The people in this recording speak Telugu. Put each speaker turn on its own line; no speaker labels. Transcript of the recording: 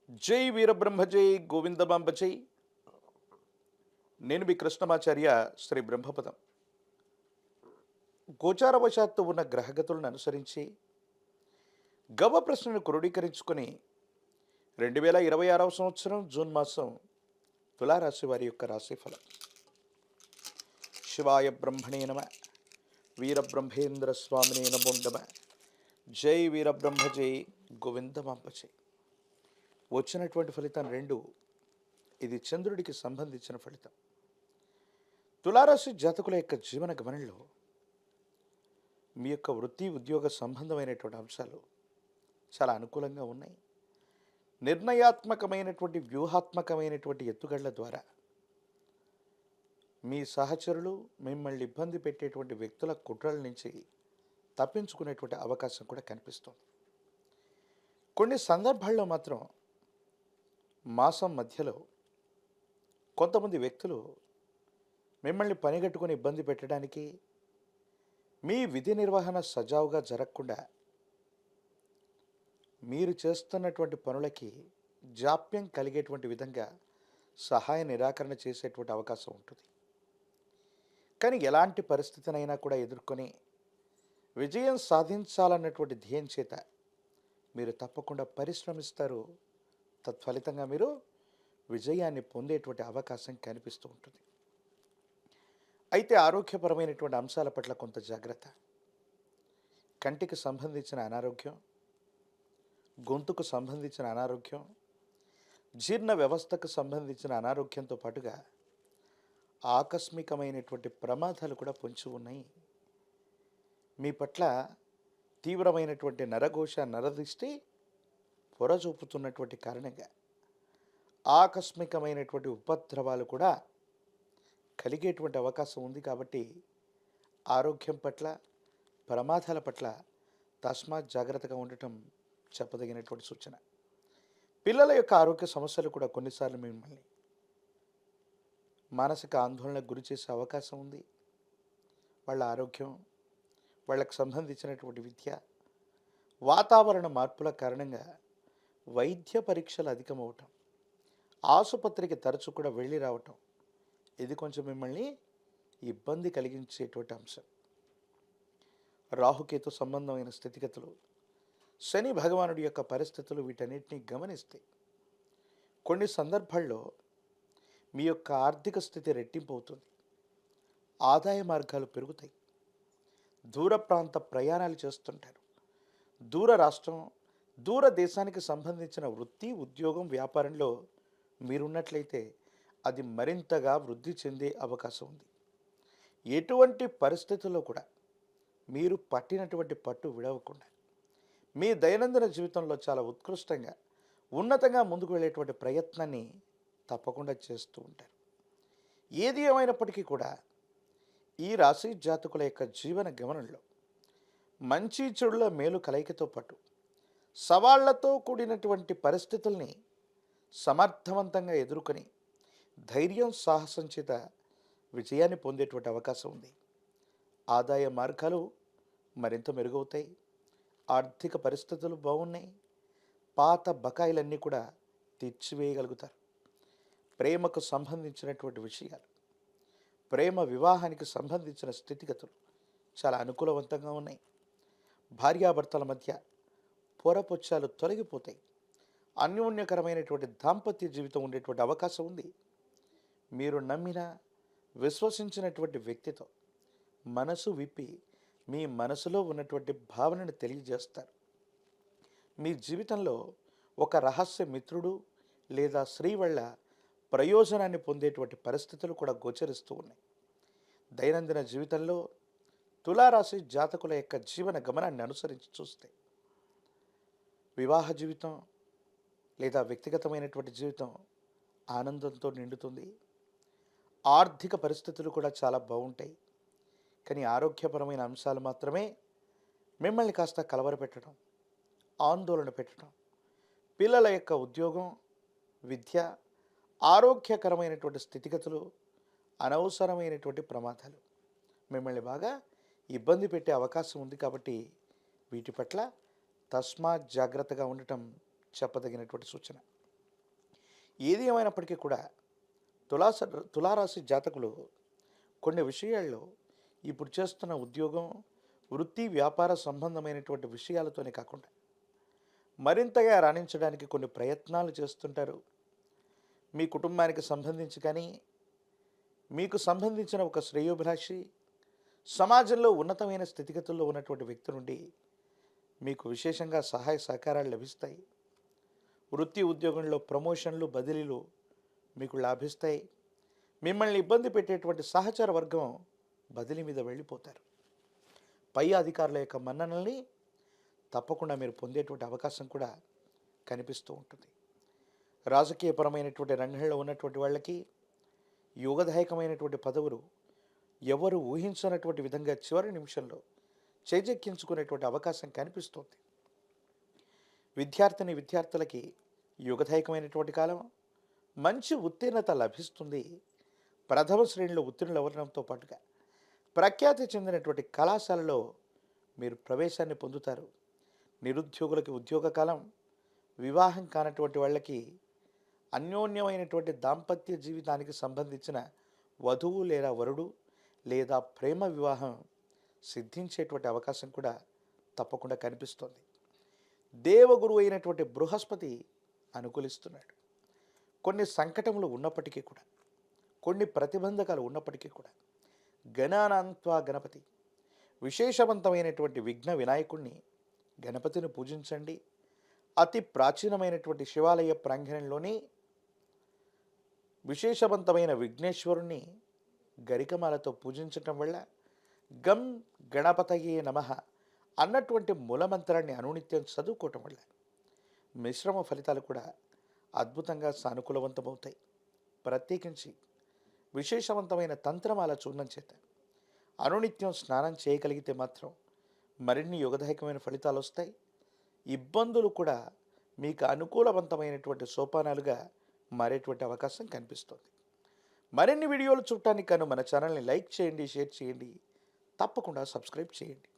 జై వీరబ్రహ్మ జై గోవిందమాంబ జై. నేను మీ కృష్ణమాచార్య. శ్రీ బ్రహ్మపదం. గోచారవశాత్తు ఉన్న గ్రహగతులను అనుసరించి గవ ప్రశ్నను క్రోడీకరించుకొని 2026వ సంవత్సరం జూన్ మాసం తులారాశి వారి యొక్క రాశిఫలం. శివాయ బ్రహ్మణే నమ. వీరబ్రహ్మేంద్ర స్వామినే నమో నమ. జై వీరబ్రహ్మ జై గోవిందమాంబ జై. వచ్చినటువంటి ఫలితం 2. ఇది చంద్రుడికి సంబంధించిన ఫలితం. తులారాశి జాతకుల యొక్క జీవన గమనంలో మీ యొక్క వృత్తి ఉద్యోగ సంబంధమైనటువంటి అంశాలు చాలా అనుకూలంగా ఉన్నాయి. నిర్ణయాత్మకమైనటువంటి వ్యూహాత్మకమైనటువంటి ఎత్తుగడల ద్వారా మీ సహచరులు మిమ్మల్ని ఇబ్బంది పెట్టేటువంటి వ్యక్తుల కుట్రల నుంచి తప్పించుకునేటువంటి అవకాశం కూడా కనిపిస్తుంది. కొన్ని సందర్భాల్లో మాత్రం మాసం మధ్యలో కొంతమంది వ్యక్తులు మిమ్మల్ని పనిగట్టుకొని ఇబ్బంది పెట్టడానికి, మీ విధి నిర్వహణ సజావుగా జరగకుండా మీరు చేస్తున్నటువంటి పనులకి జాప్యం కలిగేటువంటి విధంగా సహాయ నిరాకరణ చేసేటువంటి అవకాశం ఉంటుంది. కానీ ఎలాంటి పరిస్థితినైనా కూడా ఎదుర్కొని విజయం సాధించాలన్నటువంటి ధ్యేయం చేత మీరు తప్పకుండా పరిశ్రమిస్తారు. తత్ఫలితంగా మీరు విజయాన్ని పొందేటువంటి అవకాశం కనిపిస్తూ ఉంటుంది. అయితే ఆరోగ్యపరమైనటువంటి అంశాల పట్ల కొంత జాగ్రత్త. కంటికి సంబంధించిన అనారోగ్యం, గొంతుకు సంబంధించిన అనారోగ్యం, జీర్ణ వ్యవస్థకు సంబంధించిన అనారోగ్యంతో పాటుగా ఆకస్మికమైనటువంటి ప్రమాదాలు కూడా పొంచి ఉన్నాయి. మీ పట్ల తీవ్రమైనటువంటి నరఘోష నరదిష్టి పొరచూపుతున్నటువంటి కారణంగా ఆకస్మికమైనటువంటి ఉపద్రవాలు కూడా కలిగేటువంటి అవకాశం ఉంది. కాబట్టి ఆరోగ్యం పట్ల, ప్రమాదాల పట్ల తస్మాత్ జాగ్రత్తగా ఉండటం చెప్పదగినటువంటి సూచన. పిల్లల యొక్క ఆరోగ్య సమస్యలు కూడా కొన్నిసార్లు మిమ్మల్ని మానసిక ఆందోళనకు గురి చేసే అవకాశం ఉంది. వాళ్ళ ఆరోగ్యం, వాళ్ళకు సంబంధించినటువంటి విద్య, వాతావరణ మార్పుల కారణంగా వైద్య పరీక్షలు అధికమవటం, ఆసుపత్రికి తరచు కూడా వెళ్ళి రావటం, ఇది కొంచెం మిమ్మల్ని ఇబ్బంది కలిగించేటువంటి అంశం. రాహుకేతు సంబంధమైన స్థితిగతులు, శని భగవానుడి యొక్క పరిస్థితులు, వీటన్నిటిని గమనిస్తే కొన్ని సందర్భాల్లో మీ యొక్క ఆర్థిక స్థితి రెట్టింపు అవుతుంది. ఆదాయ మార్గాలు పెరుగుతాయి. దూర ప్రాంత ప్రయాణాలు చేస్తుంటారు. దూర రాష్ట్రం, దూర దేశానికి సంబంధించిన వృత్తి ఉద్యోగం వ్యాపారంలో మీరున్నట్లయితే అది మరింతగా వృద్ధి చెందే అవకాశం ఉంది. ఎటువంటి పరిస్థితుల్లో కూడా మీరు పట్టినటువంటి పట్టు విడవకుండా మీ దైనందిన జీవితంలో చాలా ఉత్కృష్టంగా, ఉన్నతంగా ముందుకు వెళ్ళేటువంటి ప్రయత్నాన్ని తప్పకుండా చేస్తూ ఉంటారు. ఏది ఏమైనప్పటికీ కూడా ఈ రాశి జాతకుల యొక్క జీవన గమనంలో మంచి చెడుల మేలు కలయికతో పాటు సవాళ్లతో కూడినటువంటి పరిస్థితుల్ని సమర్థవంతంగా ఎదుర్కొని ధైర్యం సాహసం చేత విజయాన్ని పొందేటువంటి అవకాశం ఉంది. ఆదాయ మార్గాలు మరింత మెరుగవుతాయి. ఆర్థిక పరిస్థితులు బాగున్నాయి. పాత బకాయిలన్నీ కూడా తీర్చివేయగలుగుతారు. ప్రేమకు సంబంధించినటువంటి విషయాలు, ప్రేమ వివాహానికి సంబంధించిన స్థితిగతులు చాలా అనుకూలవంతంగా ఉన్నాయి. భార్యాభర్తల మధ్య పొరపొచ్చాలు తొలగిపోతాయి. అన్యోన్యకరమైనటువంటి దాంపత్య జీవితం ఉండేటువంటి అవకాశం ఉంది. మీరు నమ్మిన, విశ్వసించినటువంటి వ్యక్తితో మనసు విప్పి మీ మనసులో ఉన్నటువంటి భావనను తెలియజేస్తారు. మీ జీవితంలో ఒక రహస్య మిత్రుడు లేదా స్త్రీ వల్ల ప్రయోజనాన్ని పొందేటువంటి పరిస్థితులు కూడా గోచరిస్తూ ఉన్నాయి. దైనందిన జీవితంలో తులారాశి జాతకుల యొక్క జీవన గమనాన్ని అనుసరించి చూస్తే వివాహ జీవితం లేదా వ్యక్తిగతమైనటువంటి జీవితం ఆనందంతో నిండుతుంది. ఆర్థిక పరిస్థితులు కూడా చాలా బాగుంటాయి. కానీ ఆరోగ్యపరమైన అంశాలు మాత్రమే మిమ్మల్ని కాస్త కలవరపెట్టడం, ఆందోళన పెట్టడం. పిల్లల యొక్క ఉద్యోగం, విద్య, ఆరోగ్యకరమైనటువంటి స్థితిగతులు, అనవసరమైనటువంటి ప్రమాదాలు మిమ్మల్ని బాగా ఇబ్బంది పెట్టే అవకాశం ఉంది. కాబట్టి వీటి పట్ల తస్మాత్ జాగ్రత్తగా ఉండటం చెప్పదగినటువంటి సూచన. ఏది ఏమైనప్పటికీ కూడా తులాస తులారాశి జాతకులు కొన్ని విషయాల్లో ఇప్పుడు చేస్తున్న ఉద్యోగం, వృత్తి, వ్యాపార సంబంధమైనటువంటి విషయాలతోనే కాకుండా మరింతగా రాణించడానికి కొన్ని ప్రయత్నాలు చేస్తుంటారు. మీ కుటుంబానికి సంబంధించి కానీ, మీకు సంబంధించిన ఒక శ్రేయోభిలాషి, సమాజంలో ఉన్నతమైన స్థితిగతుల్లో ఉన్నటువంటి వ్యక్తి నుండి మీకు విశేషంగా సహాయ సహకారాలు లభిస్తాయి. వృత్తి ఉద్యోగంలో ప్రమోషన్లు, బదిలీలు మీకు లాభిస్తాయి. మిమ్మల్ని ఇబ్బంది పెట్టేటువంటి సహచర వర్గం బదిలీ మీద వెళ్ళిపోతారు. పై అధికారుల యొక్క మన్ననల్ని తప్పకుండా మీరు పొందేటువంటి అవకాశం కూడా కనిపిస్తూ ఉంటుంది. రాజకీయపరమైనటువంటి రంగంలో ఉన్నటువంటి వాళ్ళకి యోగదాయకమైనటువంటి పదవులు ఎవరు ఊహించనటువంటి విధంగా చివరి నిమిషంలో చేజెక్కించుకునేటువంటి అవకాశం కనిపిస్తుంది. విద్యార్థులకి యుగదాయకమైనటువంటి కాలం, మంచి ఉత్తీర్ణత లభిస్తుంది. ప్రథమ శ్రేణిలో ఉత్తీర్ణులు అవ్వడంతో పాటుగా ప్రఖ్యాతి చెందినటువంటి కళాశాలలో మీరు ప్రవేశాన్ని పొందుతారు. నిరుద్యోగులకి ఉద్యోగ కాలం, వివాహం కానటువంటి వాళ్ళకి అన్యోన్యమైనటువంటి దాంపత్య జీవితానికి సంబంధించిన వధువు లేదా వరుడు లేదా ప్రేమ వివాహం సిద్ధించేటువంటి అవకాశం కూడా తప్పకుండా కనిపిస్తుంది. దేవగురు అయినటువంటి బృహస్పతి అనుకూలిస్తున్నాడు. కొన్ని సంకటములు ఉన్నప్పటికీ కూడా, కొన్ని ప్రతిబంధకాలు ఉన్నప్పటికీ కూడా గణానాన్త్వా గణపతి, విశేషవంతమైనటువంటి విఘ్న వినాయకుణ్ణి గణపతిని పూజించండి. అతి ప్రాచీనమైనటువంటి శివాలయ ప్రాంగణంలోని విశేషవంతమైన విఘ్నేశ్వరుణ్ణి గరికమాలతో పూజించటం వల్ల గం గణపతయే నమః అన్నటువంటి మూలమంత్రాన్ని అనునిత్యం చదువుకోవటం వల్ల మిశ్రమ ఫలితాలు కూడా అద్భుతంగా సానుకూలవంతమవుతాయి. ప్రత్యేకించి విశేషవంతమైన తంత్రమాల చూర్ణం చేత అనునిత్యం స్నానం చేయగలిగితే మాత్రం మరిన్ని యోగదాయకమైన ఫలితాలు వస్తాయి. ఇబ్బందులు కూడా మీకు అనుకూలవంతమైనటువంటి సోపానాలుగా మారేటువంటి అవకాశం కనిపిస్తుంది. మరిన్ని వీడియోలు చూడటానికి మన ఛానల్ని లైక్ చేయండి, షేర్ చేయండి, తప్పకుండా సబ్స్క్రైబ్ చేయండి.